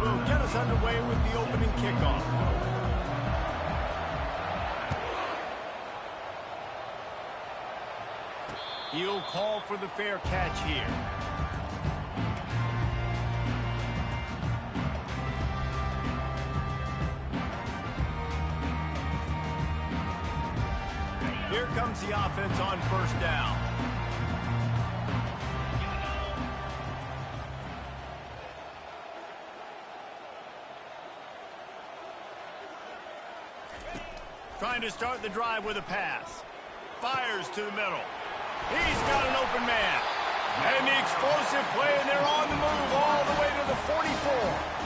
will get us underway with the opening kickoff. He'll call for the fair catch here. Here comes the offense on first down. Trying to start the drive with a pass. Fires to the middle. He's got an open man. And the explosive play, and they're on the move all the way to the 44.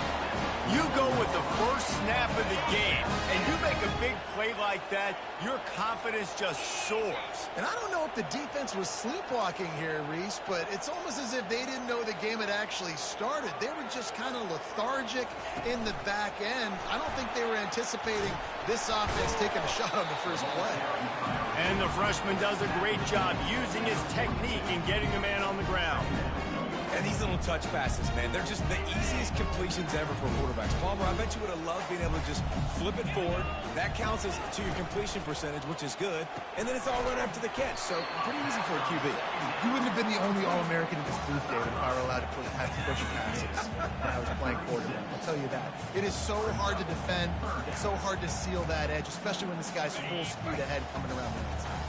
You go with the first snap of the game, and you make a big play like that, your confidence just soars. And I don't know if the defense was sleepwalking here, Reese, but it's almost as if they didn't know the game had actually started. They were just kind of lethargic in the back end. I don't think they were anticipating this offense taking a shot on the first play. And the freshman does a great job using his technique and getting the man on the ground. And these little touch passes, man, they're just the easiest completions ever for quarterbacks. Palmer, I bet you would have loved being able to just flip it forward. That counts as to your completion percentage, which is good. And then it's all run after the catch, so pretty easy for a QB. You wouldn't have been the only All-American in this booth, David, if I were allowed to push passes when I was playing quarterback. I'll tell you that. It is so hard to defend. It's so hard to seal that edge, especially when this guy's full speed ahead coming around the outside.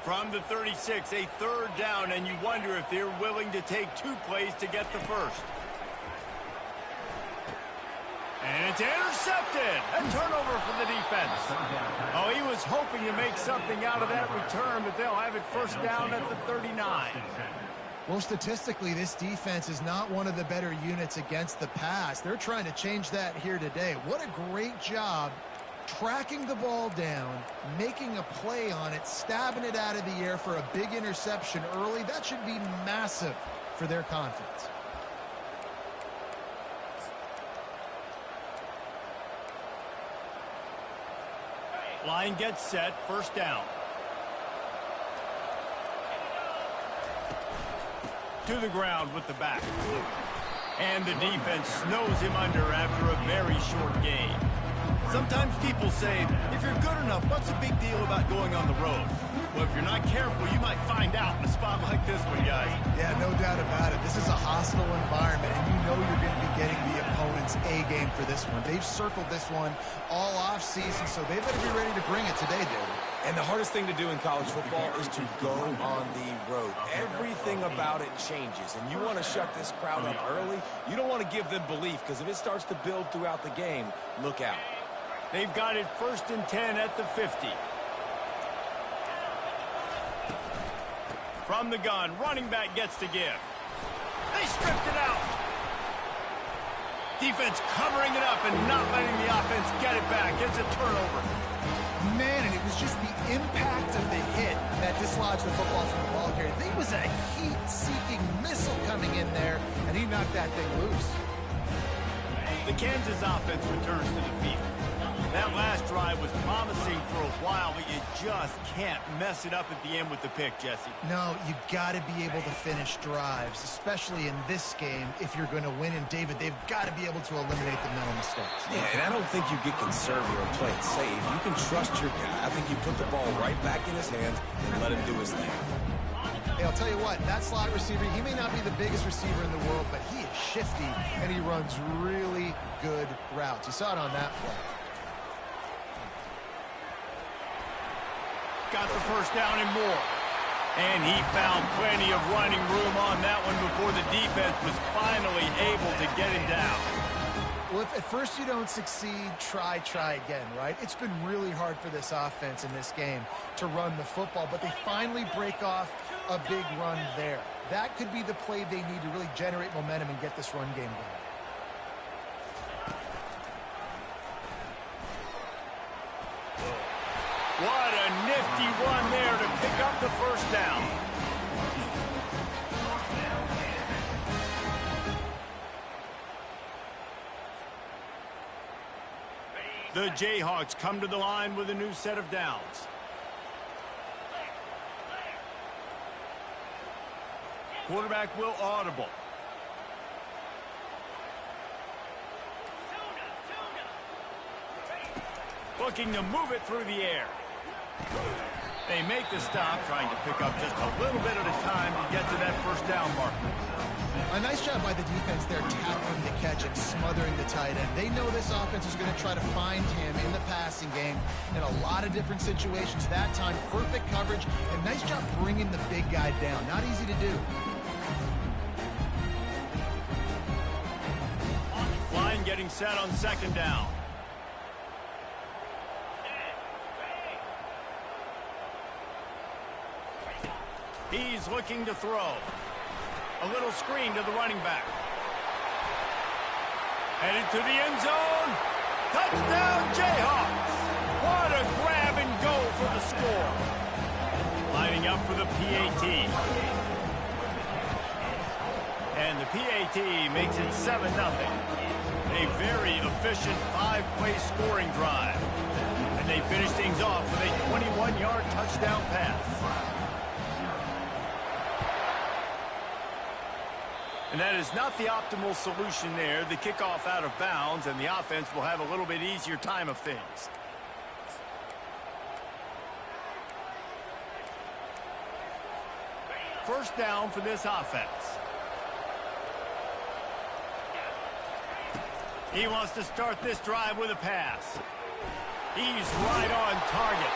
From the 36, a third down, and you wonder if they're willing to take 2 plays to get the first. And it's intercepted. A turnover for the defense. Oh, he was hoping to make something out of that return, but they'll have it first down at the 39. Well, statistically, this defense is not one of the better units against the pass. They're trying to change that here today. What a great job tracking the ball down, making a play on it, stabbing it out of the air for a big interception early. That should be massive for their confidence. Line gets set, first down. To the ground with the back. And the defense snows him under after a very short gain. Sometimes people say, if you're good enough, what's the big deal about going on the road? Well, if you're not careful, you might find out in a spot like this one, guys. Yeah, no doubt about it. This is a hostile environment, and you know you're going to be getting the opponent's A game for this one. They've circled this one all off season, so they better be ready to bring it today, David. And the hardest thing to do in college football is to go on the road. Everything about it changes, and you want to shut this crowd up early. You don't want to give them belief, because if it starts to build throughout the game, look out. They've got it 1st and 10 at the 50. From the gun, running back gets to give. They stripped it out. Defense covering it up and not letting the offense get it back. It's a turnover. Man, and it was just the impact of the hit that dislodged the football from the ball carrier. There was a heat-seeking missile coming in there, and he knocked that thing loose. The Kansas offense returns to the field. That last drive was promising for a while, but you just can't mess it up at the end with the pick, Jesse. No, you got to be able to finish drives, especially in this game if you're going to win. And, David, they've got to be able to eliminate the mental mistakes. Yeah, and I don't think you get conservative or play it safe. You can trust your guy. I think you put the ball right back in his hands and let him do his thing. Hey, I'll tell you what, that slot receiver, he may not be the biggest receiver in the world, but he is shifty, and he runs really good routes. You saw it on that play. Got the first down and more. And he found plenty of running room on that one before the defense was finally able to get him down. Well, if at first you don't succeed, try again, right? It's been really hard for this offense in this game to run the football, but they finally break off a big run there. That could be the play they need to really generate momentum and get this run game going. What a nifty run there to pick up the first down. The Jayhawks come to the line with a new set of downs. Quarterback will audible. looking to move it through the air. They make the stop, trying to pick up just a little bit at a time to get to that first down marker. A nice job by the defense there, tackling the catch and smothering the tight end. They know this offense is going to try to find him in the passing game in a lot of different situations. That time, perfect coverage, and nice job bringing the big guy down. Not easy to do. Line getting set on second down. He's looking to throw. A little screen to the running back. Headed to the end zone. Touchdown, Jayhawks. What a grab and go for the score. Lining up for the PAT. And the PAT makes it 7-0. A very efficient 5-play scoring drive. And they finish things off with a 21-yard touchdown pass. And that is not the optimal solution there. The kickoff out of bounds, and the offense will have a little bit easier time of things. First down for this offense. He wants to start this drive with a pass. He's right on target.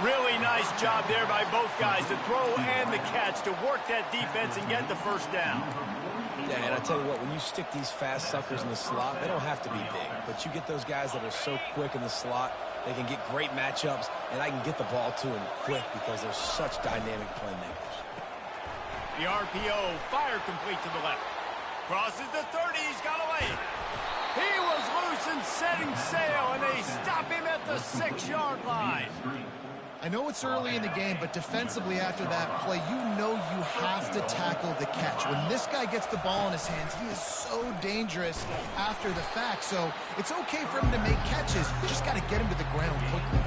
Really nice job there by both guys, the throw and the catch, to work that defense and get the first down. Yeah, and I tell you what, when you stick these fast suckers in the slot, they don't have to be big. But you get those guys that are so quick in the slot, they can get great matchups, and I can get the ball to them quick because they're such dynamic playmakers. The RPO, fire complete to the left. Crosses the 30, he's got away. He was loose and setting sail, and they stop him at the 6-yard line. I know it's early in the game, but defensively after that play, you know you have to tackle the catch. When this guy gets the ball in his hands, he is so dangerous after the fact. So it's okay for him to make catches. You just got to get him to the ground quickly.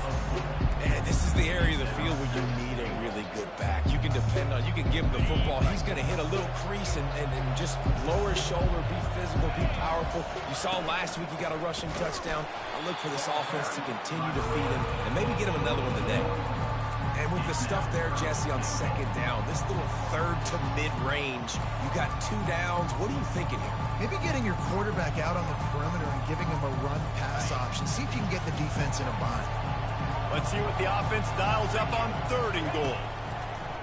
And this is the area of the field where you need a really good back. You can depend on, you can give him the football. He's going to hit a little crease and just lower his shoulder, be physical, be powerful. You saw last week he got a rushing touchdown. I look for this offense to continue to feed him and maybe get him another one today. And with the stuff there, Jesse, on second down, this little third to mid-range, you got 2 downs. What are you thinking here? Maybe getting your quarterback out on the perimeter and giving him a run-pass option. See if you can get the defense in a bind. Let's see what the offense dials up on 3rd and goal.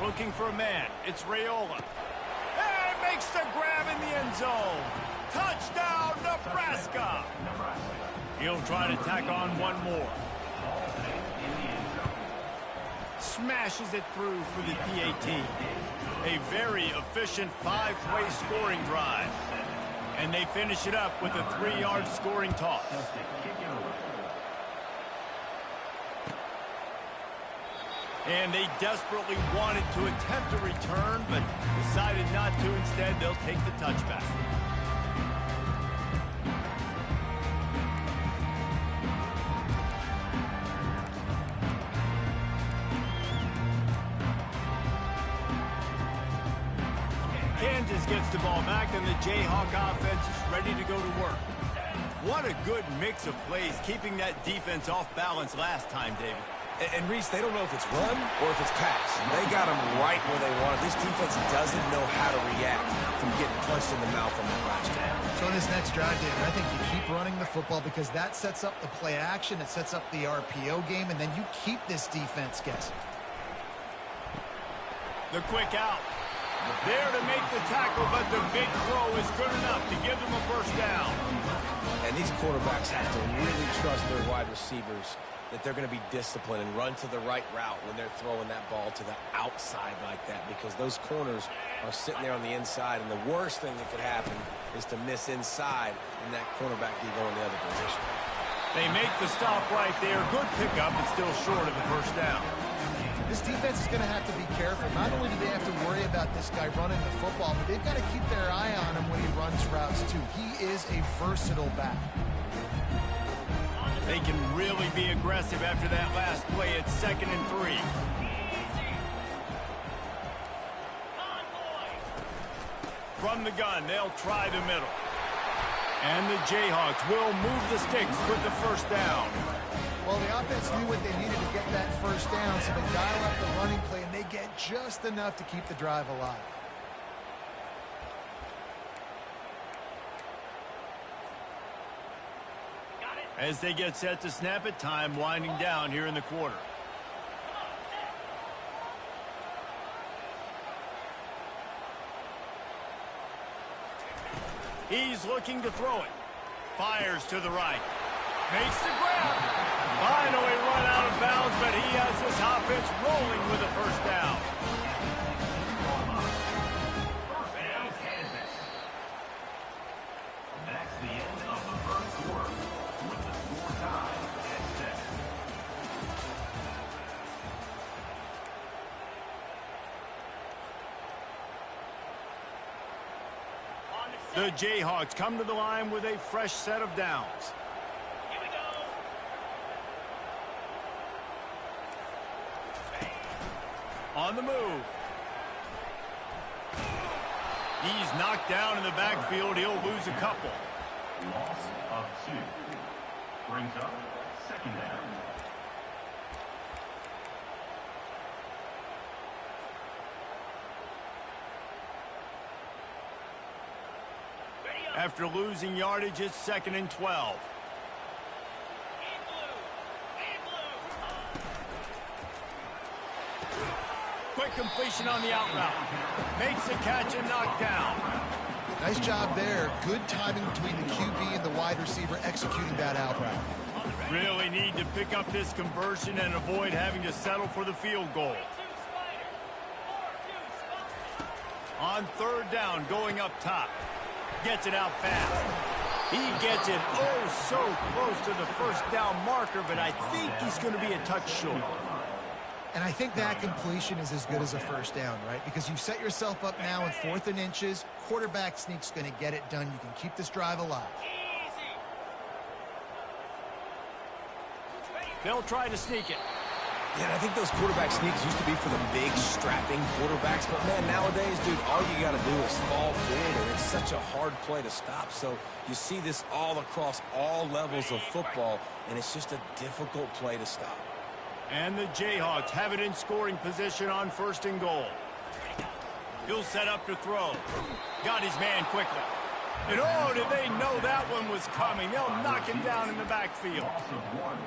Looking for a man. It's Raiola. And makes the grab in the end zone. Touchdown, Nebraska. He'll try to tack on one more. Smashes it through for the PAT. A very efficient 5-play scoring drive. And they finish it up with a 3-yard scoring toss. And they desperately wanted to attempt a return, but decided not to. Instead, they'll take the touchback. Kansas gets the ball back, and the Jayhawk offense is ready to go to work. What a good mix of plays, keeping that defense off balance last time, David. And Reese, they don't know if it's run or if it's pass. They got them right where they want it. This defense doesn't know how to react from getting punched in the mouth on that last time. So in this next drive, David, I think you keep running the football because that sets up the play action, it sets up the RPO game, and then you keep this defense guessing. The quick out. There to make the tackle, but the big throw is good enough to give them a first down. And these quarterbacks have to really trust their wide receivers that they're going to be disciplined and run to the right route when they're throwing that ball to the outside like that, because those corners are sitting there on the inside, and the worst thing that could happen is to miss inside and that cornerback be going the other position. They make the stop right there. Good pickup, but still short of the first down. This defense is going to have to be careful. Not only do they have to worry about this guy running the football, but they've got to keep their eye on him when he runs routes too. He is a versatile back. They can really be aggressive after that last play. It's 2nd and 3. From the gun, they'll try the middle. And the Jayhawks will move the sticks with the first down. Well, the offense knew what they needed to get that first down, so they dial up the running play, and they get just enough to keep the drive alive. As they get set to snap it, time winding down here in the quarter. He's looking to throw it. Fires to the right. Makes the grab. Finally run out of bounds, but he has this offense rolling with a first down. That's the end of the first quarter with the score tied at 6. The Jayhawks come to the line with a fresh set of downs. Here we go. On the move. He's knocked down in the backfield. He'll lose a couple. Loss of 2. Brings up second down. After losing yardage, it's 2nd and 12. Quick completion on the out route. Makes the catch and knocked down. Nice job there. Good timing between the QB and the wide receiver executing that out route. Really need to pick up this conversion and avoid having to settle for the field goal. On 3rd down, going up top. Gets it out fast. He gets it oh so close to the first down marker, but I think he's going to be a touch short. And I think that completion is as good as a first down, right? Because you've set yourself up now in 4th and inches. Quarterback sneak's going to get it done. You can keep this drive alive. They'll try to sneak it. Yeah, and I think those quarterback sneaks used to be for the big, strapping quarterbacks. But, man, nowadays, dude, all you got to do is fall forward, and it's such a hard play to stop. So you see this all across all levels of football, and it's just a difficult play to stop. And the Jayhawks have it in scoring position on 1st and goal. He'll set up to throw. Got his man quickly. And oh, did they know that one was coming? They'll knock him down in the backfield.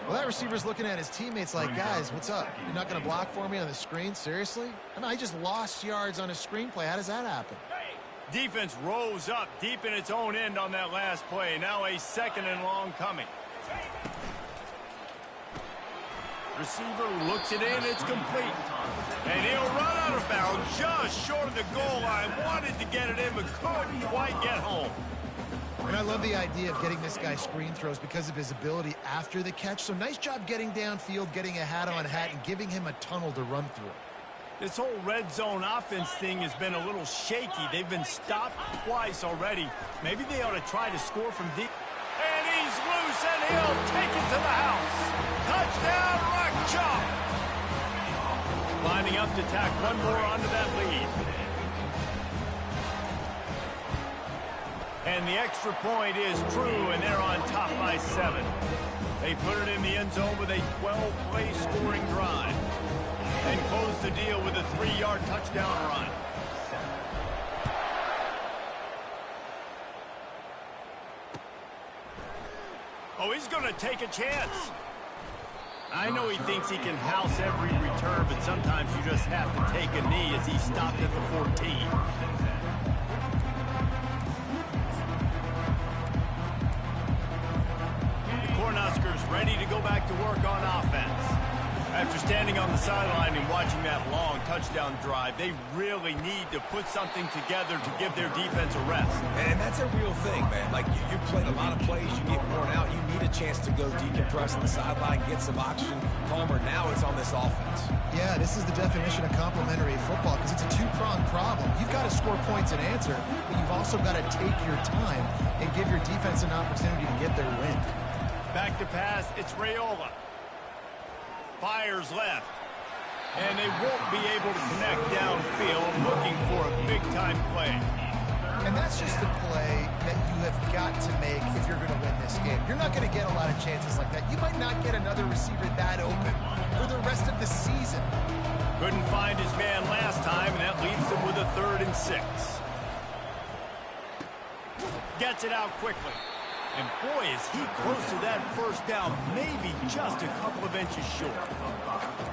Well, that receiver's looking at his teammates like, guys, what's up? You're not going to block for me on the screen? Seriously? I mean, I just lost yards on a screenplay. How does that happen? Defense rose up deep in its own end on that last play. Now a 2nd and long coming. Receiver looks it in. It's complete. And he'll run out of bounds just short of the goal line. Wanted to get it in, but couldn't quite get home. And I love the idea of getting this guy screen throws because of his ability after the catch. So nice job getting downfield, getting a hat-on-hat, and giving him a tunnel to run through. This whole red zone offense thing has been a little shaky. They've been stopped twice already. Maybe they ought to try to score from deep. And he's loose, and he'll take it to the house. Touchdown, Rock Chalk. Lining up to tack one more onto that lead. And the extra point is true, and they're on top by 7. They put it in the end zone with a 12-play scoring drive. And close the deal with a 3-yard touchdown run. Oh, he's going to take a chance. I know he thinks he can house every return, but sometimes you just have to take a knee as he stopped at the 14. The Cornhuskers ready to go back to work on offense. After standing on the sideline and watching that long touchdown drive, they really need to put something together to give their defense a rest. And that's a real thing, man. Like, you played a lot of plays, you get worn out, you need a chance to go decompress on the sideline, get some oxygen. Palmer, now it's on this offense. Yeah, this is the definition of complementary football because it's a two-pronged problem. You've got to score points and answer, but you've also got to take your time and give your defense an opportunity to get their win. Back to pass, it's Raiola. Fires left. And they won't be able to connect downfield, looking for a big-time play. And that's just the play that you have got to make if you're going to win this game. You're not going to get a lot of chances like that. You might not get another receiver that open for the rest of the season. Couldn't find his man last time, and that leaves him with a 3rd and 6. Gets it out quickly. And boy, is he close to that first down, maybe just a couple of inches short.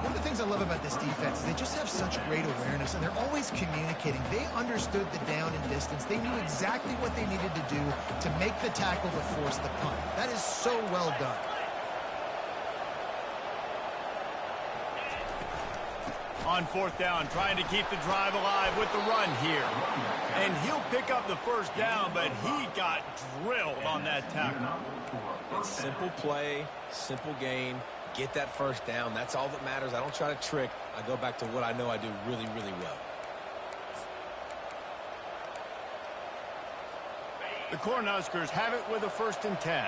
One of the things I love about this defense is they just have such great awareness, and they're always communicating. They understood the down and distance. They knew exactly what they needed to do to make the tackle to force the punt. That is so well done. On 4th down, trying to keep the drive alive with the run here. And he'll pick up the first down, but he got drilled on that tackle. It's simple play, simple gain. Get that first down. That's all that matters. I don't try to trick. I go back to what I know I do really, really well. The Cornhuskers have it with a 1st and 10.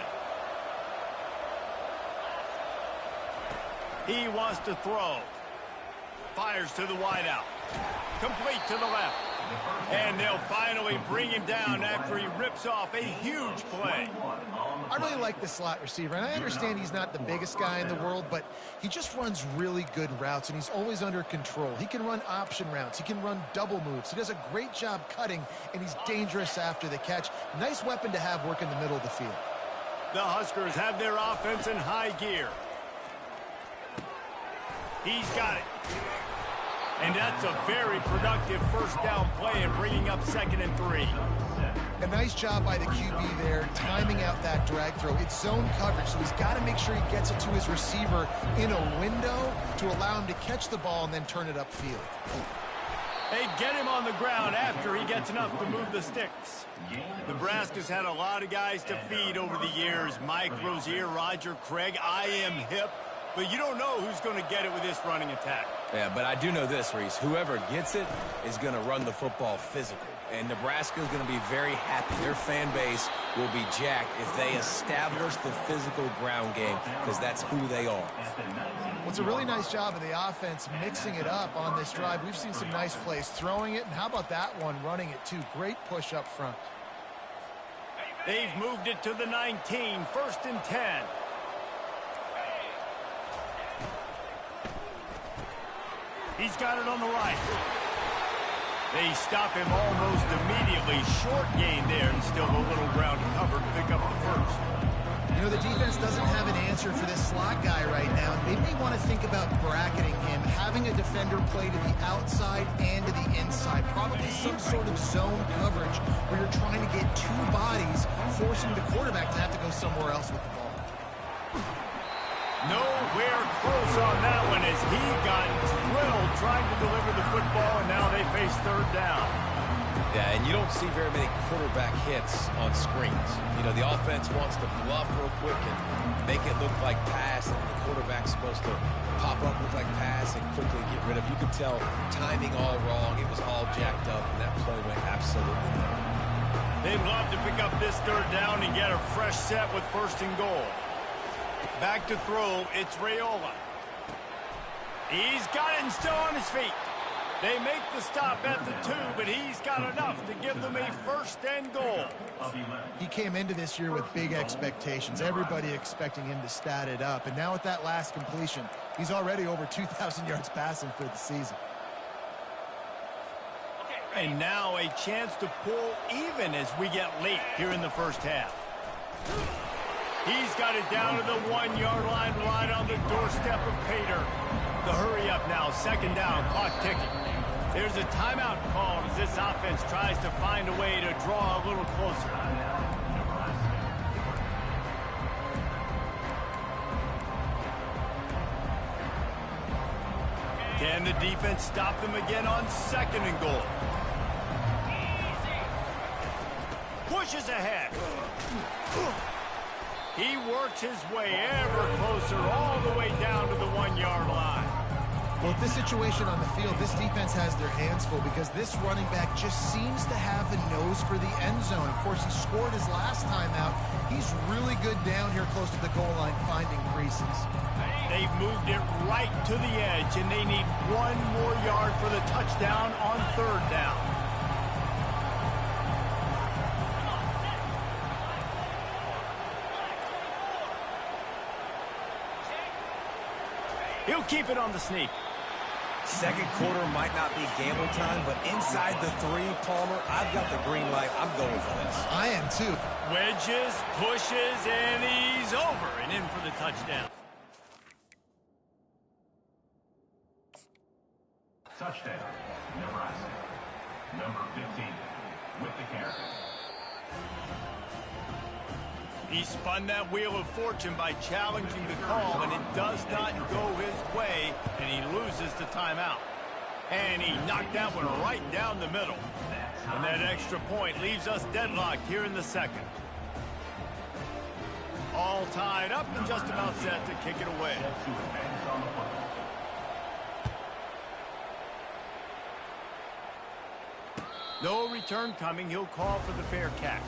He wants to throw. Fires to the wideout. Complete to the left. And they'll finally bring him down after he rips off a huge play. I really like the slot receiver, and I understand he's not the biggest guy in the world, but he just runs really good routes, and he's always under control. He can run option routes. He can run double moves. He does a great job cutting, and he's dangerous after the catch. Nice weapon to have work in the middle of the field. The Huskers have their offense in high gear. He's got it. And that's a very productive first down play and bringing up 2nd and 3. A nice job by the QB there, timing out that drag throw. It's zone coverage, so he's got to make sure he gets it to his receiver in a window to allow him to catch the ball and then turn it upfield. They get him on the ground after he gets enough to move the sticks. Nebraska's had a lot of guys to feed over the years. Mike Rozier, Roger Craig, I am hip. But you don't know who's going to get it with this running attack. Yeah, but I do know this, Reese. Whoever gets it is going to run the football physical. And Nebraska is going to be very happy. Their fan base will be jacked if they establish the physical ground game, because that's who they are. Well, it's a really nice job of the offense mixing it up on this drive. We've seen some nice plays throwing it, and how about that one running it too? Great push up front. They've moved it to the 19, 1st and 10. He's got it on the right. They stop him almost immediately. Short gain there, and still a little ground to cover to pick up the first. You know, the defense doesn't have an answer for this slot guy right now. They may want to think about bracketing him, having a defender play to the outside and to the inside. Probably some sort of zone coverage where you're trying to get 2 bodies, forcing the quarterback to have to go somewhere else with the ball. Nowhere close on that one as he got drilled trying to deliver the football, and now they face 3rd down. Yeah, and you don't see very many quarterback hits on screens. You know, the offense wants to bluff real quick and make it look like pass, and the quarterback's supposed to pop up, look like pass, and quickly get rid of. You could tell timing all wrong. It was all jacked up, and that play went absolutely nowhere. They'd love to pick up this 3rd down and get a fresh set with 1st and goal. Back to throw, it's Raiola. He's got it and still on his feet. They make the stop at the 2, but he's got enough to give them a 1st and goal. He came into this year with big expectations. Everybody expecting him to stat it up. And now with that last completion, he's already over 2,000 yards passing for the season. And now a chance to pull even as we get late here in the first half. He's got it down to the 1-yard line right on the doorstep of Pater. The hurry up now, 2nd down, clock ticking. There's a timeout called as this offense tries to find a way to draw a little closer. Can the defense stop them again on 2nd and goal? Pushes ahead. He works his way ever closer all the way down to the 1-yard line. Well, with this situation on the field, this defense has their hands full because this running back just seems to have a nose for the end zone. Of course, he scored his last time out. He's really good down here close to the goal line, finding creases. They've moved it right to the edge, and they need 1 more yard for the touchdown on 3rd down. He'll keep it on the sneak. Second quarter might not be gamble time, but inside the 3, Palmer, I've got the green light. I'm going for this. I am too. Wedges, pushes, and he's over and in for the touchdown. Touchdown, Nebraska. Number 15 with the carry. He spun that wheel of fortune by challenging the call, and it does not go his way, and he loses the timeout. And he knocked that one right down the middle. And that extra point leaves us deadlocked here in the second. All tied up and just about set to kick it away. To advance on the football. No return coming. He'll call for the fair catch.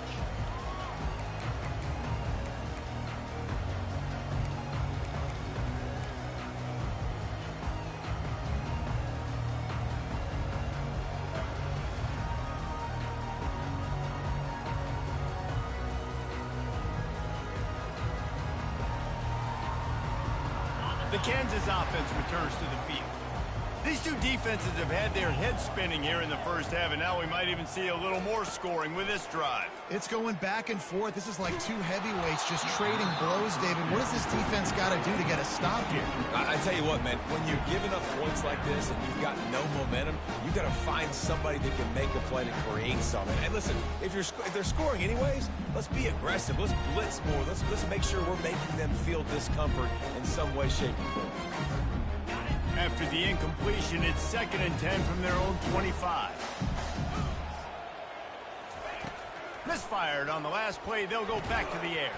The Kansas offense returns to the field. These two defenses have had their heads spinning here in the first half, and now we might even see a little more scoring with this drive. It's going back and forth. This is like two heavyweights just trading blows, David. What does this defense got to do to get a stop here? I tell you what, man, when you're giving up points like this and you've got no momentum, you've got to find somebody that can make a play to create something. And listen, if they're scoring anyways, let's be aggressive. Let's blitz more. Let's make sure we're making them feel discomfort in some way, shape, or form. After the incompletion, it's 2nd and 10 from their own 25. Misfired on the last play. They'll go back to the air.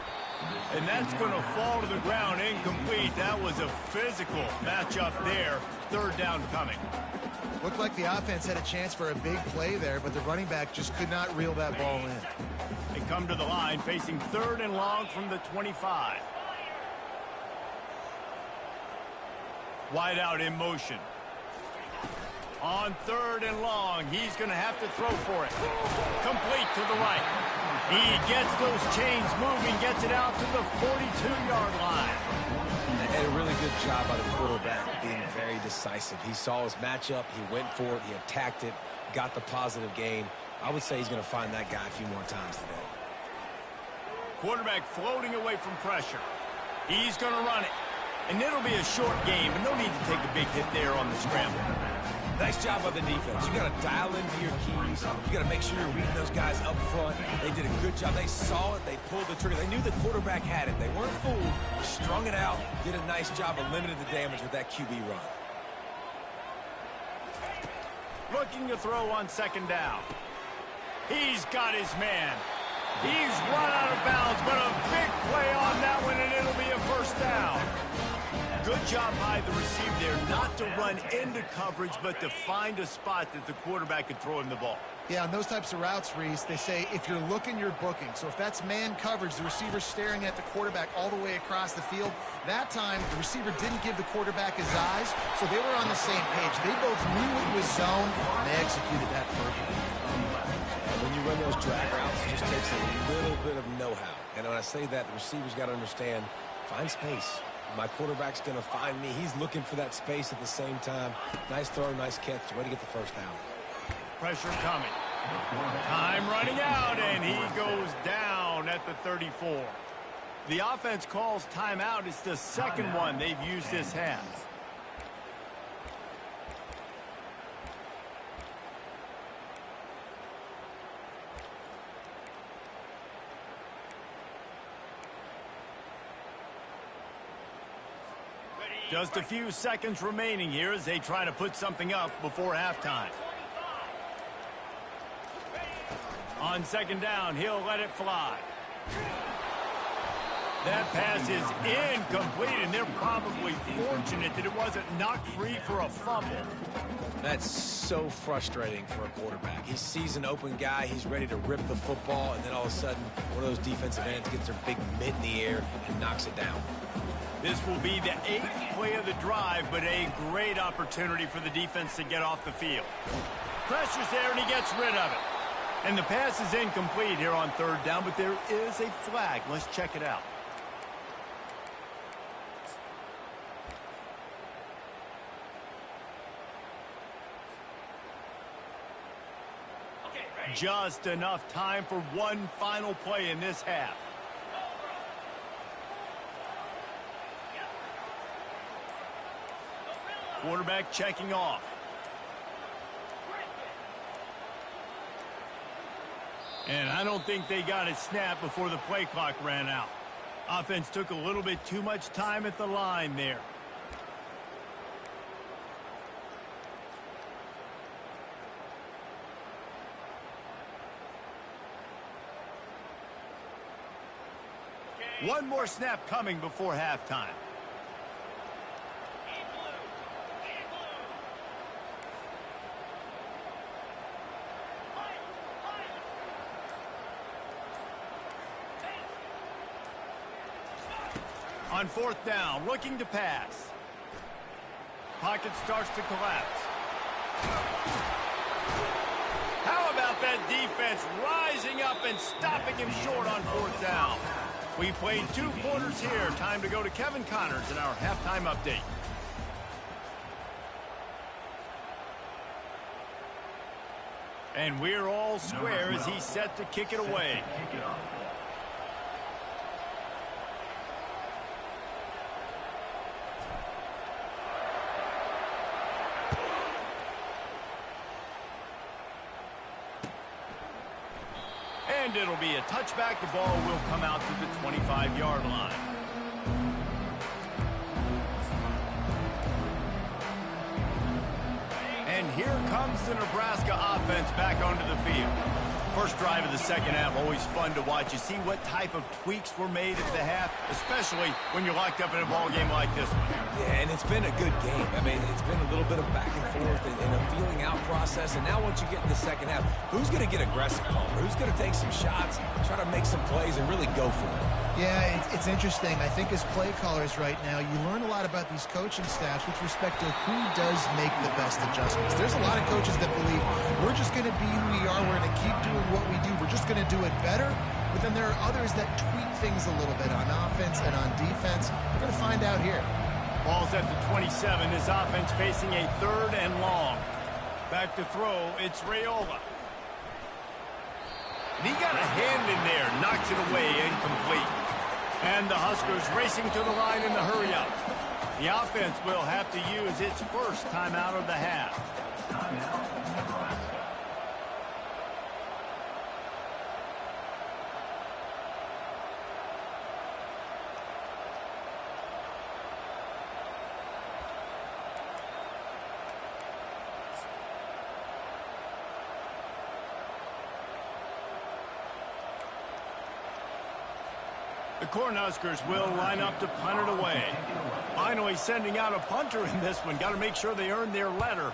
And that's going to fall to the ground incomplete. That was a physical matchup there. 3rd down coming. Looked like the offense had a chance for a big play there, but the running back just could not reel that ball in. They come to the line facing 3rd and long from the 25. Wide out in motion. On 3rd and long, he's going to have to throw for it. Complete to the right. He gets those chains moving, gets it out to the 42-yard line. And a really good job by the quarterback being very decisive. He saw his matchup, he went for it, he attacked it, got the positive gain. I would say he's going to find that guy a few more times today. Quarterback floating away from pressure. He's going to run it. And it'll be a short game, but no need to take a big hit there on the scramble. Nice job by the defense. You got to dial into your keys. You got to make sure you're reading those guys up front. They did a good job. They saw it. They pulled the trigger. They knew the quarterback had it. They weren't fooled. Strung it out. Did a nice job of limiting the damage with that QB run. Looking to throw on 2nd down. He's got his man. He's run out of bounds, but a big play on that one, and it'll be a 1st down. Good job by the receiver there, not to run into coverage, but to find a spot that the quarterback could throw him the ball. Yeah, on those types of routes, Reese, they say if you're looking, you're booking. So if that's man coverage, the receiver's staring at the quarterback all the way across the field. That time, the receiver didn't give the quarterback his eyes, so they were on the same page. They both knew it was zone, and they executed that perfectly. When you run those drag routes, it just takes a little bit of know-how. And when I say that, the receiver's got to understand, find space. My quarterback's going to find me. He's looking for that space at the same time. Nice throw, nice catch. Way to get the 1st down. Pressure coming. Time running out, and he goes down at the 34. The offense calls timeout. It's the 2nd one they've used this half. Just a few seconds remaining here as they try to put something up before halftime. On 2nd down, he'll let it fly. That pass is incomplete, and they're probably fortunate that it wasn't knocked free for a fumble. That's so frustrating for a quarterback. He sees an open guy, he's ready to rip the football, and then all of a sudden, one of those defensive ends gets their big mitt in the air and knocks it down. This will be the 8th play of the drive, but a great opportunity for the defense to get off the field. Pressure's there, and he gets rid of it. And the pass is incomplete here on 3rd down, but there is a flag. Let's check it out. Just enough time for one final play in this half. Quarterback checking off. And I don't think they got it snapped before the play clock ran out. Offense took a little bit too much time at the line there. One more snap coming before halftime. On fourth down, looking to pass. Pocket starts to collapse. How about that defense rising up and stopping him short on fourth down? We played 2 quarters here. Time to go to Kevin Connors in our halftime update. And we're all square as he's set to kick it away. And it'll be a touchback. The ball will come out to the 25-yard line. And here comes the Nebraska offense back onto the field. First drive of the second half, always fun to watch. You see what type of tweaks were made at the half, especially when you're locked up in a ball game like this one. Yeah, and it's been a good game. I mean, it's been a little bit of back and forth and a feeling out process. And now once you get in the second half, who's going to get aggressive, Palmer? Who's going to take some shots, try to make some plays, and really go for it? Yeah, it's interesting. I think as play callers right now, you learn a lot about these coaching staffs with respect to who does make the best adjustments. There's a lot of coaches that believe we're just going to be who we are. We're going to keep doing what we do. We're just going to do it better. But then there are others that tweak things a little bit on offense and on defense. We're going to find out here. Ball's at the 27. His offense facing a 3rd and long. Back to throw. It's Raiola. And he got a hand in there. Knocks it away. Incomplete. And the Huskers racing to the line in the hurry-up. The offense will have to use its first timeout of the half. The Cornhuskers will line up to punt it away. Finally sending out a punter in this one. Got to make sure they earn their letter.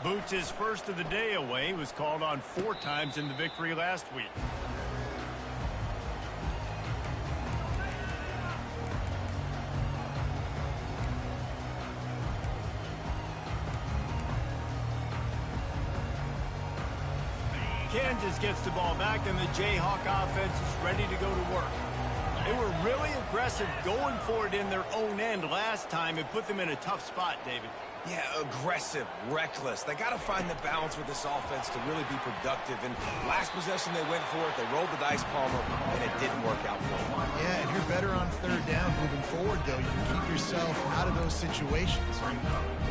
Boots his first of the day away. Was called on 4 times in the victory last week. Kansas gets the ball back, and the Jayhawk offense is ready to go to work. They were really aggressive going for it in their own end last time. It put them in a tough spot, David. Yeah, aggressive, reckless. They got to find the balance with this offense to really be productive. And last possession, they went for it. They rolled the dice, Palmer, and it didn't work out for them. Yeah, if you're better on 3rd down moving forward, though, you can keep yourself out of those situations.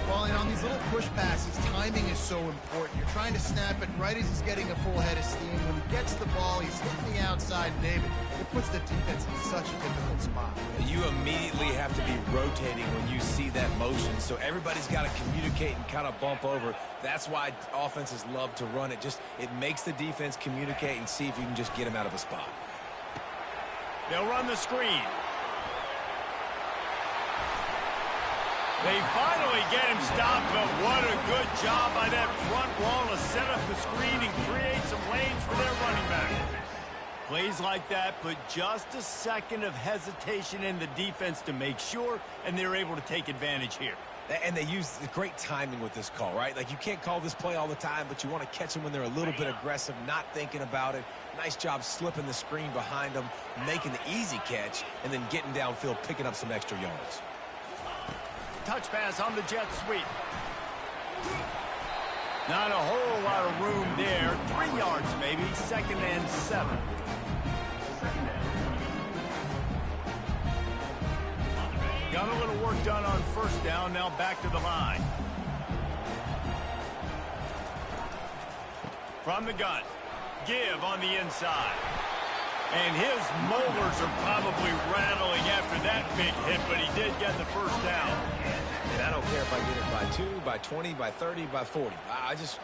Well, and on these little push passes, timing is so important. You're trying to snap it right as he's getting a full head of steam. When he gets the ball, he's hitting the outside, David. It puts the defense in such a difficult spot. You immediately have to be rotating when you see that motion, so everybody's got to communicate and kind of bump over. That's why offenses love to run it. It makes the defense communicate and see if you can just get him out of a spot. They'll run the screen. They finally get him stopped, but what a good job by that front wall to set up the screen and create some lanes for their running back. Plays like that put just a second of hesitation in the defense to make sure, and they're able to take advantage here. And they use great timing with this call, right? Like, you can't call this play all the time, but you want to catch them when they're a little bit aggressive, not thinking about it. Nice job slipping the screen behind them, making the easy catch, and then getting downfield, picking up some extra yards. Touch pass on the jet sweep. Not a whole lot of room there. 3 yards maybe. 2nd and 7. Got a little work done on 1st down. Now back to the line. From the gun. Give on the inside. And his molars are probably rattling after that big hit, but he did get the 1st down. And I don't care if I get it by 2, by 20, by 30, by 40. I just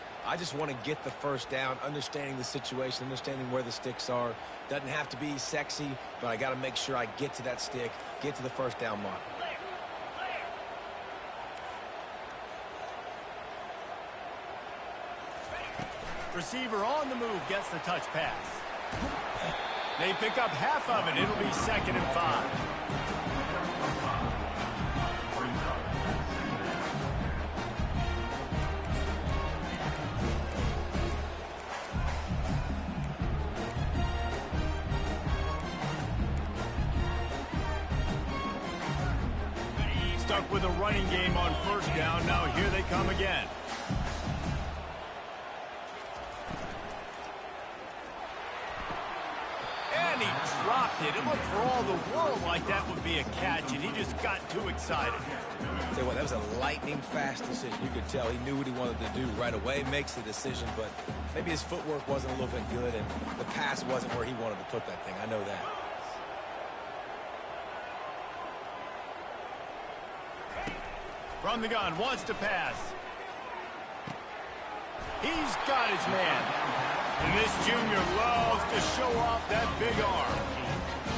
want to get the 1st down, understanding the situation, understanding where the sticks are. Doesn't have to be sexy, but I got to make sure I get to that stick, get to the 1st down mark. Receiver on the move gets the touch pass. They pick up half of it. It'll be 2nd and 5. Stuck with a running game on 1st down. Now here they come again. And he dropped it. It looked for all the world like that would be a catch, and he just got too excited. Tell you what, that was a lightning-fast decision. You could tell he knew what he wanted to do right away, makes the decision, but maybe his footwork wasn't a little bit good, and the pass wasn't where he wanted to put that thing. I know that. From the gun, wants to pass. He's got his man. And this junior loves to show off that big arm.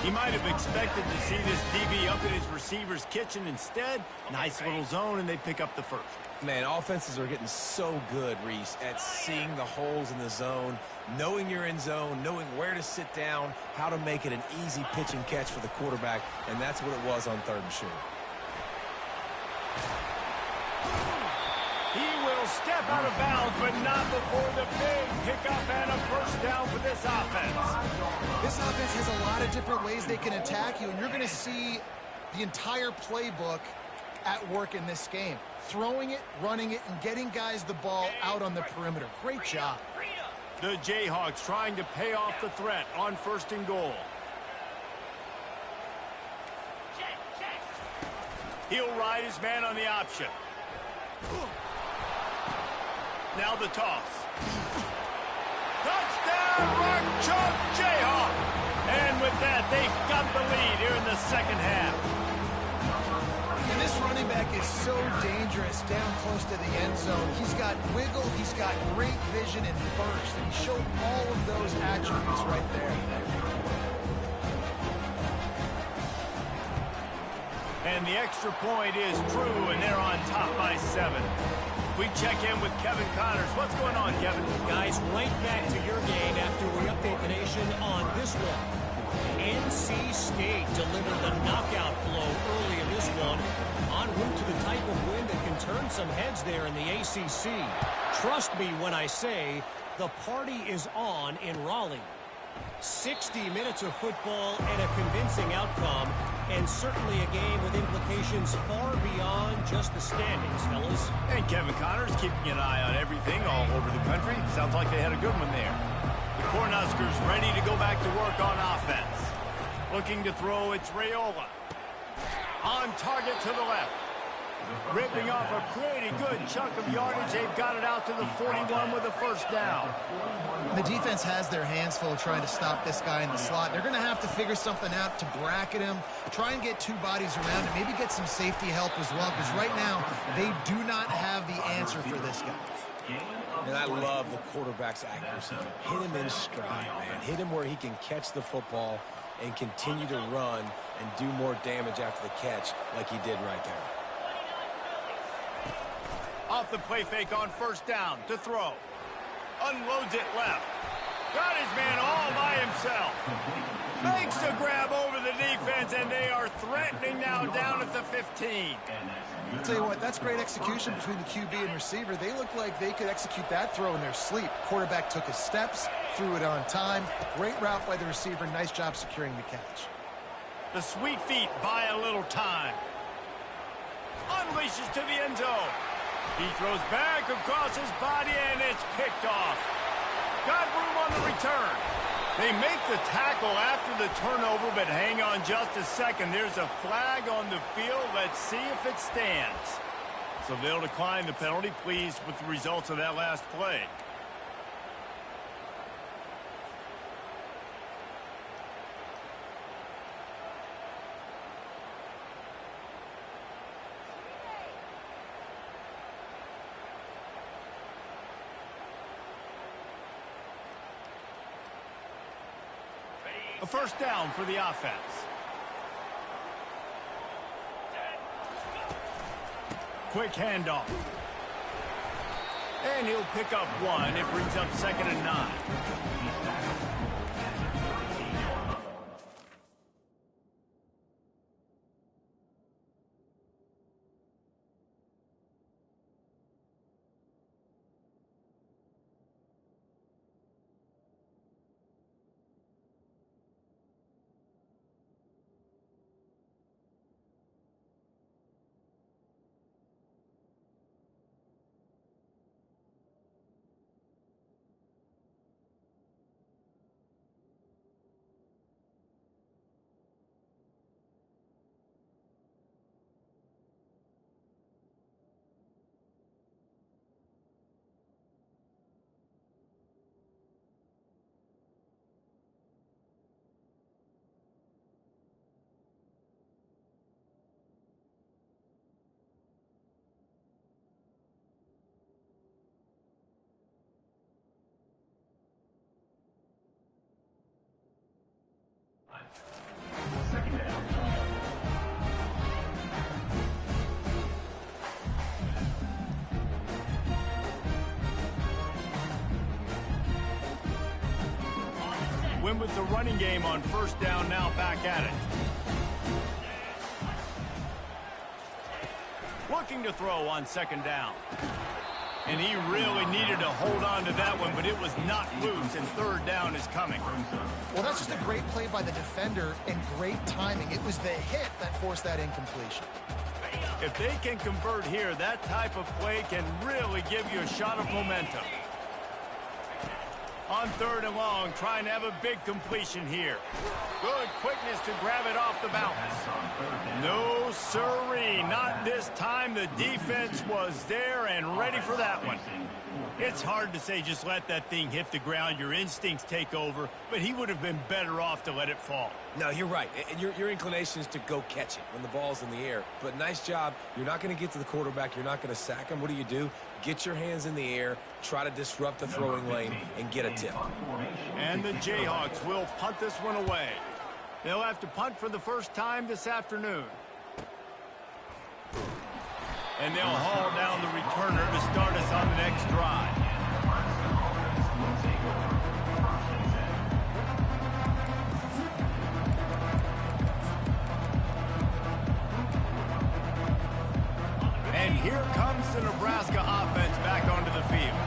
He might have expected to see this DB up in his receiver's kitchen. Instead, nice little zone, and they pick up the 1st. Man, offenses are getting so good, Reese, at seeing the holes in the zone, knowing you're in zone, knowing where to sit down, how to make it an easy pitch and catch for the quarterback, and that's what it was on 3rd and short. He will step out of bounds, but not before the big pickup and a 1st down for this offense. This offense has a lot of different ways they can attack you, and you're going to see the entire playbook at work in this game. Throwing it, running it, and getting guys the ball out on the perimeter. Great job. The Jayhawks trying to pay off the threat on 1st and goal. He'll ride his man on the option. Now the toss. Touchdown, Mark Chunk Jayhawk. And with that, they've got the lead here in the 2nd half. And this running back is so dangerous down close to the end zone. He's got wiggle, he's got great vision and burst, and he showed all of those attributes right there. And the extra point is true, and they're on top by 7. We check in with Kevin Connors. What's going on, Kevin? Guys, right back to your game after we update the nation on this one. NC State delivered the knockout blow early in this one, en route to the type of win that can turn some heads there in the ACC. Trust me when I say the party is on in Raleigh. 60 minutes of football and a convincing outcome, and certainly a game with implications far beyond just the standings, fellas. And Kevin Connors keeping an eye on everything all over the country. Sounds like they had a good one there. The Cornhuskers ready to go back to work on offense. Looking to throw, it's Raiola. On target to the left. Ripping off a pretty good chunk of yardage. They've got it out to the 41 with a 1st down. The defense has their hands full trying to stop this guy in the slot. They're going to have to figure something out to bracket him, try and get 2 bodies around him, maybe get some safety help as well, because right now they do not have the answer for this guy. And I love the quarterback's accuracy. Hit him in stride, man. Hit him where he can catch the football and continue to run and do more damage after the catch like he did right there. Off the play fake on 1st down to throw. Unloads it left. Got his man all by himself. Makes the grab over the defense, and they are threatening now down at the 15. I'll tell you what, that's great execution between the QB and receiver. They look like they could execute that throw in their sleep. Quarterback took his steps, threw it on time. Great route by the receiver. Nice job securing the catch. The sweet feet buy a little time. Unleashes to the end zone. He throws back across his body, and it's picked off. Got room on the return. They make the tackle after the turnover, but hang on just a second. There's a flag on the field. Let's see if it stands. So they'll decline the penalty. Pleased with the results of that last play. A first down for the offense. Quick handoff. And he'll pick up one. It brings up 2nd and 9. Second down. Win with the running game on first down, now back at it. Looking to throw on 2nd down. And he really needed to hold on to that one, but it was not loose, and 3rd down is coming. Well, that's just a great play by the defender and great timing. It was the hit that forced that incompletion. If they can convert here, that type of play can really give you a shot of momentum. On 3rd and long, trying to have a big completion here. Good quickness to grab it off the bounce. No siree, not this time. The defense was there and ready for that one. It's hard to say just let that thing hit the ground. Your instincts take over, but he would have been better off to let it fall. No, you're right. And your inclination is to go catch it when the ball's in the air. But nice job. You're not going to get to the quarterback. You're not going to sack him. What do? Get your hands in the air, try to disrupt the throwing lane, and get a tip. And the Jayhawks will punt this one away. They'll have to punt for the first time this afternoon. And they'll haul down the returner to start us on the next drive. And here comes the Nebraska offense back onto the field.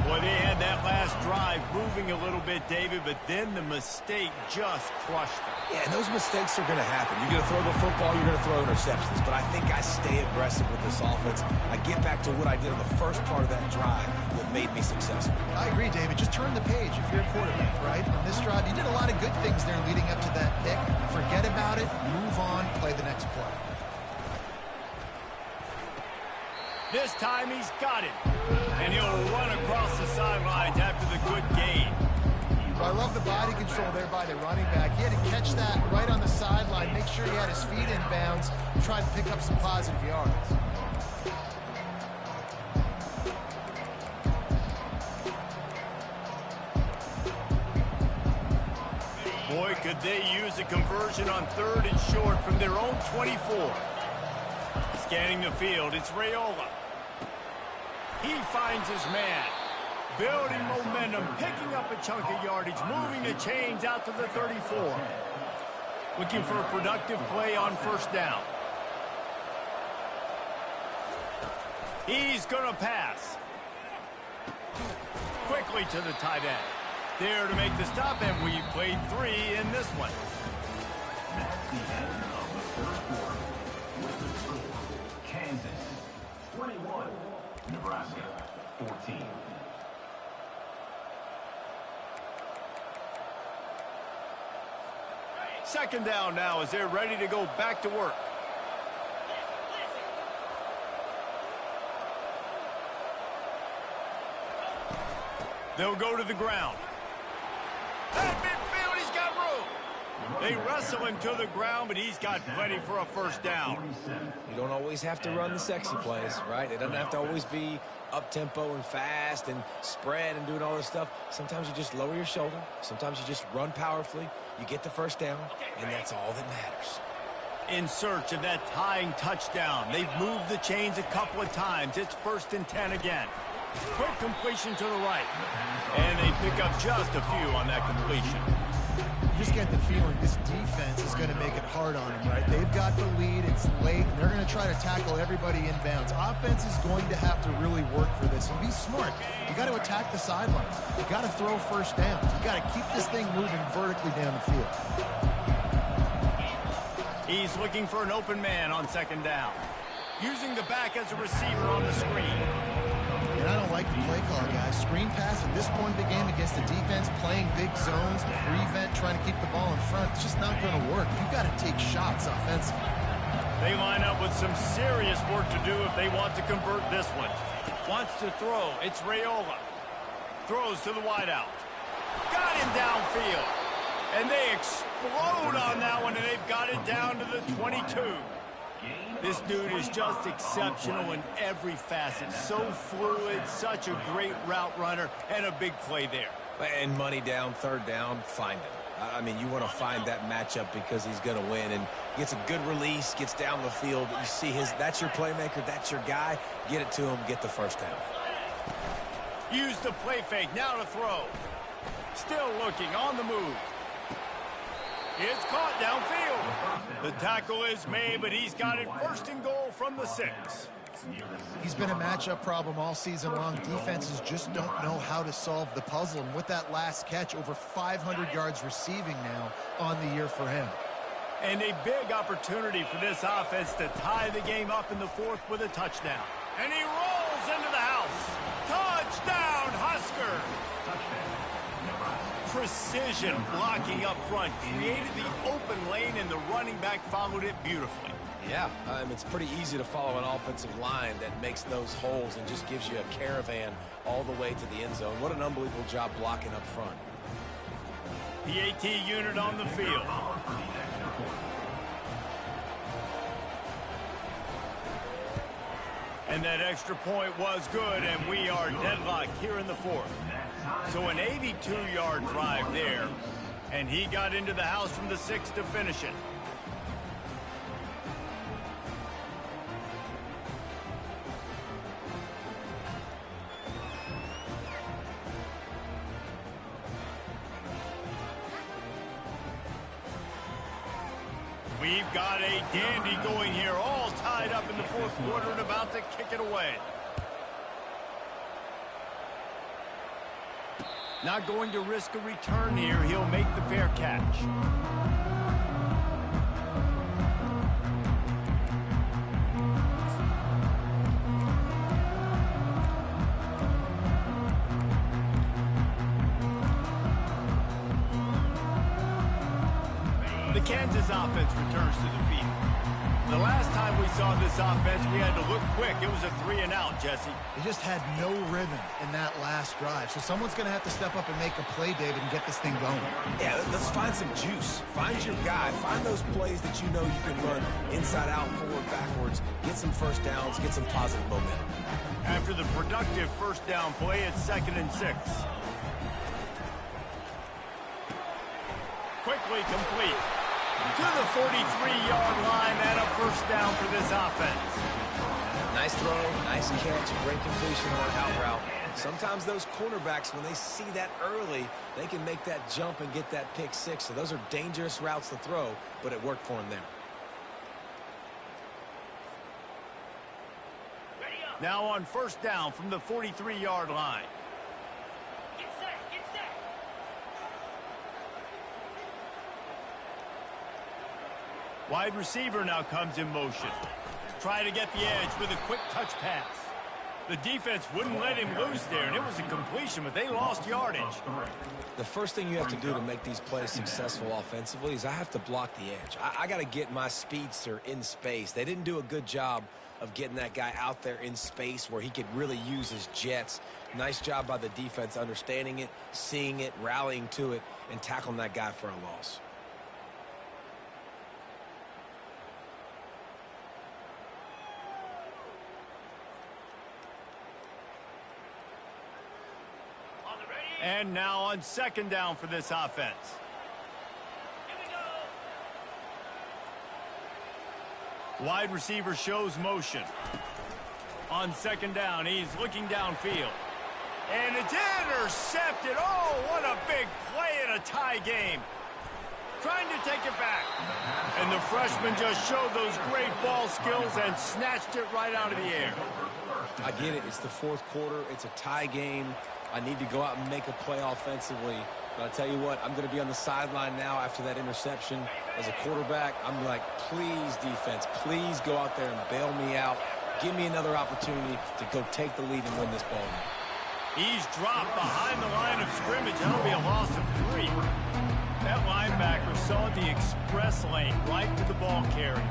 Boy, they had that last drive moving a little bit, David, but then the mistake just crushed them. Yeah, and those mistakes are going to happen. You're going to throw the football, you're going to throw interceptions. But I think I stay aggressive with this offense. I get back to what I did on the first part of that drive that made me successful. I agree, David. Just turn the page if you're a quarterback, right? On this drive, you did a lot of good things there leading up to that pick. Forget about it, move on, play the next play. This time he's got it. And he'll run across the sidelines after the good gain. Well, I love the body control there by the running back. He had to catch that right on the sideline, make sure he had his feet in bounds, try to pick up some positive yards. Boy, could they use a conversion on 3rd and short from their own 24. Scanning the field, it's Raiola. He finds his man. Building momentum, picking up a chunk of yardage, moving the chains out to the 34. Looking for a productive play on first down. He's going to pass. Quickly to the tight end. There to make the stop, and we played 3 in this one. That's the end of the first quarter. With the score, Kansas 21, Nebraska 14. Second down now as they're ready to go back to work. They'll go to the ground. At midfield, he's got room. They wrestle him to the ground, but he's got plenty for a first down. You don't always have to run the sexy plays, right? It doesn't have to always be up-tempo and fast and spread and doing all this stuff. Sometimes you just lower your shoulder. Sometimes you just run powerfully. You get the first down, and that's all that matters. In search of that tying touchdown. They've moved the chains a couple of times. It's 1st and 10 again. Quick completion to the right. And they pick up just a few on that completion. You just get the feeling this defense is going to make it hard on them, right? They've got the lead. It's late. And they're going to try to tackle everybody inbounds. Offense is going to have to really work for this and be smart. You got to attack the sidelines. You got to throw first downs. You got to keep this thing moving vertically down the field. He's looking for an open man on 2nd down. Using the back as a receiver on the screen. And I don't like the play call, guys. Screen pass at this point in the game against the defense, playing big zones, prevent, trying to keep the ball in front. It's just not going to work. You've got to take shots offensively. They line up with some serious work to do if they want to convert this one. Wants to throw. It's Raiola. Throws to the wideout. Got him downfield. And they explode on that one, and they've got it down to the 22. This dude is just exceptional in every facet. So fluid, such a great route runner, and a big play there. And money down, 3rd down, find him. I mean, you want to find that matchup because he's going to win and gets a good release, gets down the field. You see that's your playmaker, that's your guy. Get it to him, get the first down. Use the play fake, now to throw. Still looking, on the move. It's caught downfield. The tackle is made, but he's got it 1st and goal from the 6. He's been a matchup problem all season long. Defenses just don't know how to solve the puzzle. And with that last catch, over 500 yards receiving now on the year for him. And a big opportunity for this offense to tie the game up in the 4th with a touchdown. And he rolls into the house. Touchdown, Husker! Precision blocking up front, created the open lane, and the running back followed it beautifully. Yeah, it's pretty easy to follow an offensive line that makes those holes and just gives you a caravan all the way to the end zone. What an unbelievable job blocking up front. PAT unit on the field. And that extra point was good, and we are deadlocked here in the 4th. So an 82-yard drive there, and he got into the house from the 6 to finish it. We've got a dandy going here, all tied up in the 4th quarter and about to kick it away. Not going to risk a return here. He'll make the fair catch. The Kansas offense returns to the field. The last time we saw this offense, we had to look quick. It was a 3-and-out, Jesse. They just had no rhythm in that last drive. So someone's going to have to step up and make a play, David, and get this thing going. Yeah, let's find some juice. Find your guy. Find those plays that you know you can run inside out, forward, backwards. Get some first downs. Get some positive momentum. After the productive first down play, it's 2nd and 6. Quickly complete. To the 43-yard line, and a first down for this offense. Nice throw, nice catch, great completion on an out route. Sometimes those cornerbacks, when they see that early, they can make that jump and get that pick 6. So those are dangerous routes to throw, but it worked for him there. Now on first down from the 43-yard line. Wide receiver now comes in motion. Try to get the edge with a quick touch pass. The defense wouldn't let him loose there, and it was a completion, but they lost yardage. The first thing you have to do to make these plays successful offensively is I have to block the edge. I got to get my speedster in space. They didn't do a good job of getting that guy out there in space where he could really use his jets. Nice job by the defense understanding it, seeing it, rallying to it, and tackling that guy for a loss. And now on second down for this offense. Wide receiver shows motion. On second down, he's looking downfield. And it's intercepted. Oh, what a big play in a tie game. Trying to take it back. And the freshman just showed those great ball skills and snatched it right out of the air. I get it. It's the fourth quarter. It's a tie game. I need to go out and make a play offensively. But I tell you what, I'm going to be on the sideline now after that interception. As a quarterback, I'm like, please, defense, please go out there and bail me out. Give me another opportunity to go take the lead and win this ball game. He's dropped behind the line of scrimmage. That'll be a loss of 3. That linebacker saw the express lane right to the ball carrier.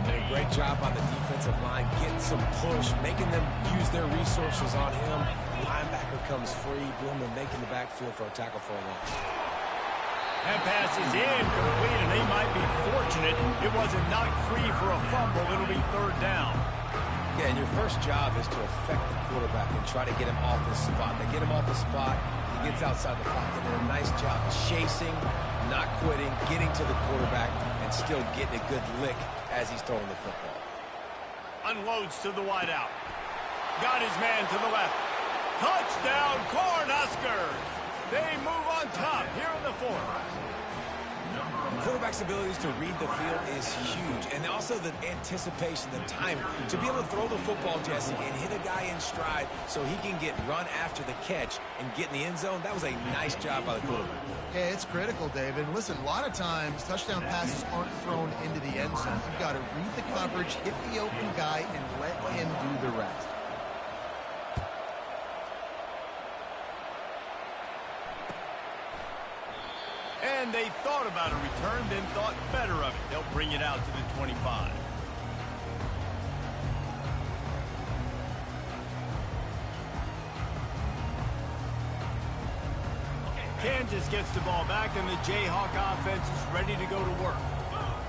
And a great job by the defensive line, getting some push, making them use their resources on him. Linebacker comes free, boom, and making the backfield for a tackle for a loss. That pass is incomplete, and they might be fortunate it wasn't knocked free for a fumble. It'll be third down. Yeah, and your first job is to affect the quarterback and try to get him off the spot. They get him off the spot, he gets outside the pocket. They did a nice job chasing, not quitting, getting to the quarterback, and still getting a good lick as he's throwing the football. Unloads to the wideout. Got his man to the left. Touchdown, Cornhuskers! They move on top here in the fourth. The quarterback's abilities to read the field is huge, and also the anticipation, the time to be able to throw the football, Jesse, and hit a guy in stride so he can get run after the catch and get in the end zone. That was a nice job by the quarterback. Yeah, it's critical, David. Listen, a lot of times touchdown passes aren't thrown into the end zone. You've got to read the coverage, hit the open guy, and let him do the rest. And they thought about a return, then thought better of it. They'll bring it out to the 25. Kansas gets the ball back, and the Jayhawk offense is ready to go to work.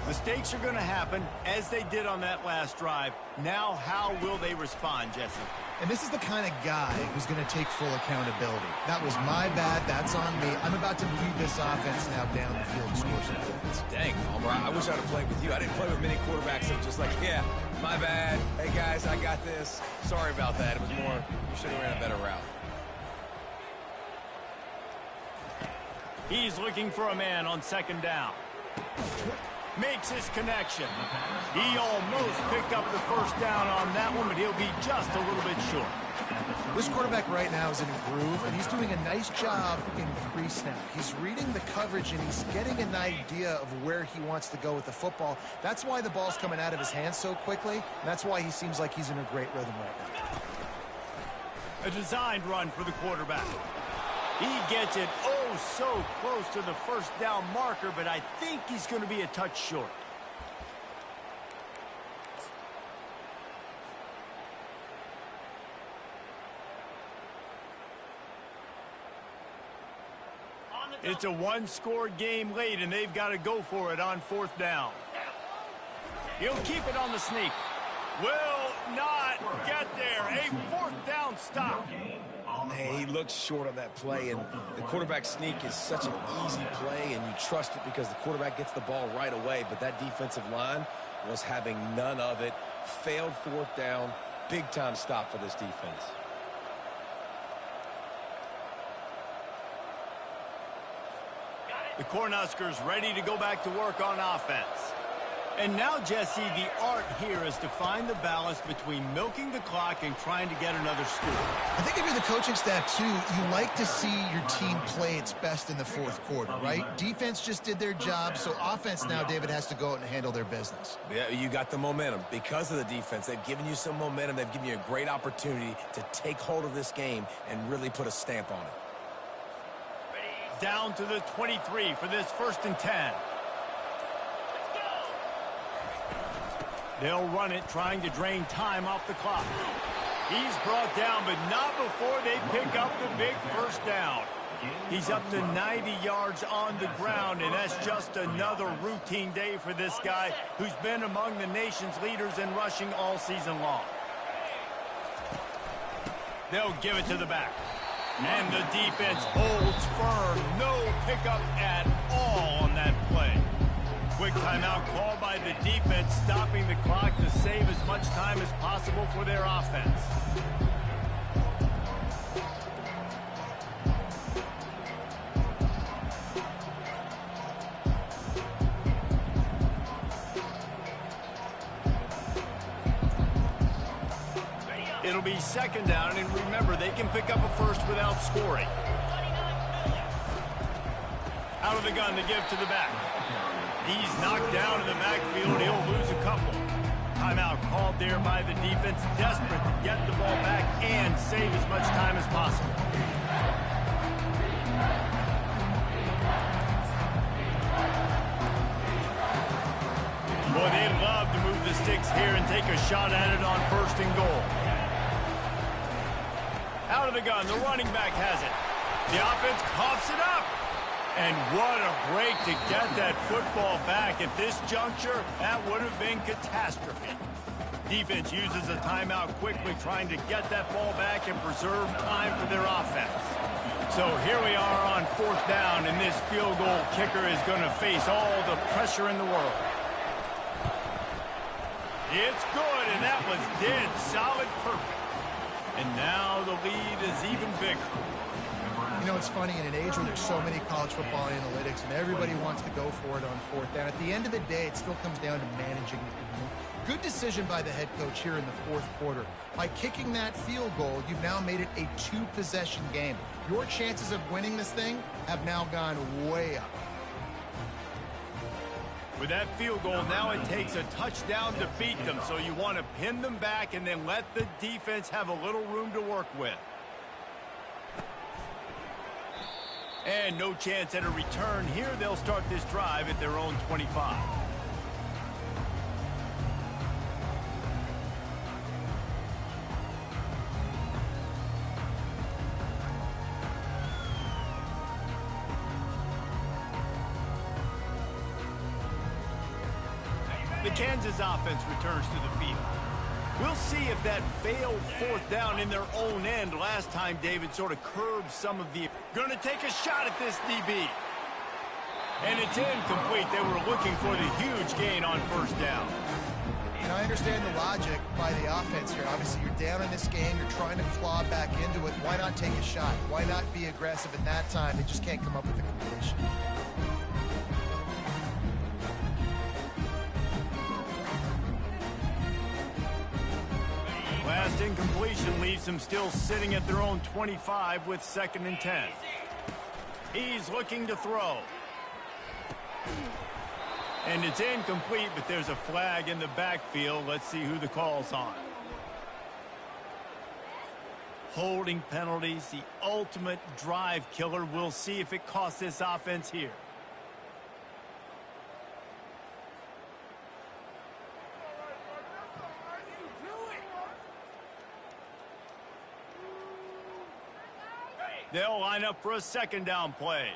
Mistakes are going to happen, as they did on that last drive. Now, how will they respond, Jesse? And this is the kind of guy who's going to take full accountability. That was my bad. That's on me. I'm about to lead this offense now down the field and score some points. Dang, Palmer, I wish I'd have played with you. I didn't play with many quarterbacks that were just like, yeah, my bad. Hey, guys, I got this. Sorry about that. It was more, you should have ran a better route. He's looking for a man on second down. Makes his connection. He almost picked up the first down on that one, but he'll be just a little bit short. This quarterback right now is in a groove, and he's doing a nice job in pre-snap. He's reading the coverage, and he's getting an idea of where he wants to go with the football. That's why the ball's coming out of his hands so quickly, and that's why he seems like he's in a great rhythm right now. A designed run for the quarterback. He gets it oh so close to the first down marker, but I think he's going to be a touch short. It's a one-score game late, and they've got to go for it on fourth down. He'll keep it on the sneak. Will not get there. A fourth down stop. Hey, he looks short on that play, and the quarterback sneak is such an easy play, and you trust it because the quarterback gets the ball right away, but that defensive line was having none of it. Failed fourth down. Big-time stop for this defense. The Cornhuskers ready to go back to work on offense. And now, Jesse, the art here is to find the balance between milking the clock and trying to get another score. I think if you're the coaching staff, too, you like to see your team play its best in the fourth quarter, right? Defense just did their job, so offense now, David, has to go out and handle their business. Yeah, you got the momentum. Because of the defense, they've given you some momentum. They've given you a great opportunity to take hold of this game and really put a stamp on it. Down to the 23 for this 1st and 10. They'll run it, trying to drain time off the clock. He's brought down, but not before they pick up the big first down. He's up to 90 yards on the ground, and that's just another routine day for this guy who's been among the nation's leaders in rushing all season long. They'll give it to the back. And the defense holds firm. No pickup at all on that play. Quick timeout called by the defense, stopping the clock to save as much time as possible for their offense. It'll be 2nd down, and remember, they can pick up a first without scoring. Out of the gun to give to the back. He's knocked down in the backfield. He'll lose a couple. Timeout called there by the defense, desperate to get the ball back and save as much time as possible. Boy, they love to move the sticks here and take a shot at it on 1st and goal. Out of the gun, the running back has it. The offense coughs it up. And what a break to get that football back. At this juncture, that would have been catastrophe. Defense uses a timeout quickly, trying to get that ball back and preserve time for their offense. So here we are on 4th down, and this field goal kicker is going to face all the pressure in the world. It's good, and that was dead solid perfect. And now the lead is even bigger. You know, it's funny, in an age where there's so many college football analytics and everybody wants to go for it on 4th down, at the end of the day, it still comes down to managing the game. Good decision by the head coach here in the 4th quarter. By kicking that field goal, you've now made it a 2-possession game. Your chances of winning this thing have now gone way up. With that field goal, now it takes a touchdown to beat them, so you want to pin them back and then let the defense have a little room to work with. And no chance at a return here. They'll start this drive at their own 25. The Kansas offense returns to the field. We'll see if that failed 4th down in their own end last time David sort of curbed some of the... Going to take a shot at this DB. And it's incomplete. They were looking for the huge gain on 1st down. And I understand the logic by the offense here. Obviously, you're down in this game. You're trying to claw back into it. Why not take a shot? Why not be aggressive in that time? They just can't come up with a completion. Last incompletion leaves them still sitting at their own 25 with 2nd and 10. He's looking to throw. And it's incomplete, but there's a flag in the backfield. Let's see who the call's on. Holding penalties, the ultimate drive killer. We'll see if it costs this offense here. They'll line up for a 2nd down play.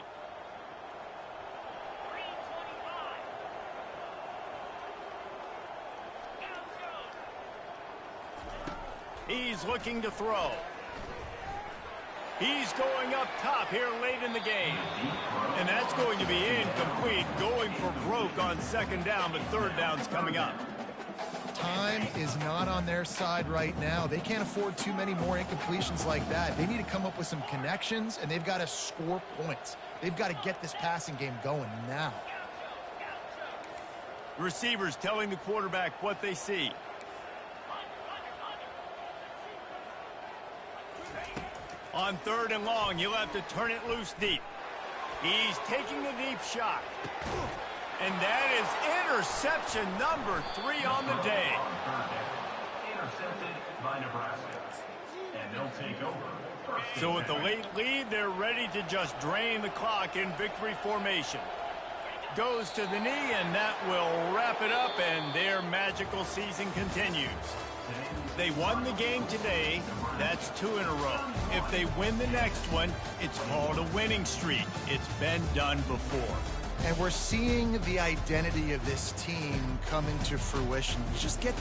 He's looking to throw. He's going up top here late in the game. And that's going to be incomplete, going for broke on 2nd down, but 3rd down's coming up. Time is not on their side right now. They can't afford too many more incompletions like that. They need to come up with some connections, and they've got to score points. They've got to get this passing game going now. Receivers telling the quarterback what they see. On 3rd and long, you'll have to turn it loose deep. He's taking a deep shot. And that is interception number 3 on the day. Intercepted by Nebraska. And they'll take over. So with the late lead, they're ready to just drain the clock in victory formation. Goes to the knee, and that will wrap it up, and their magical season continues. They won the game today. That's 2 in a row. If they win the next one, it's called a winning streak. It's been done before. And we're seeing the identity of this team coming to fruition. You just get the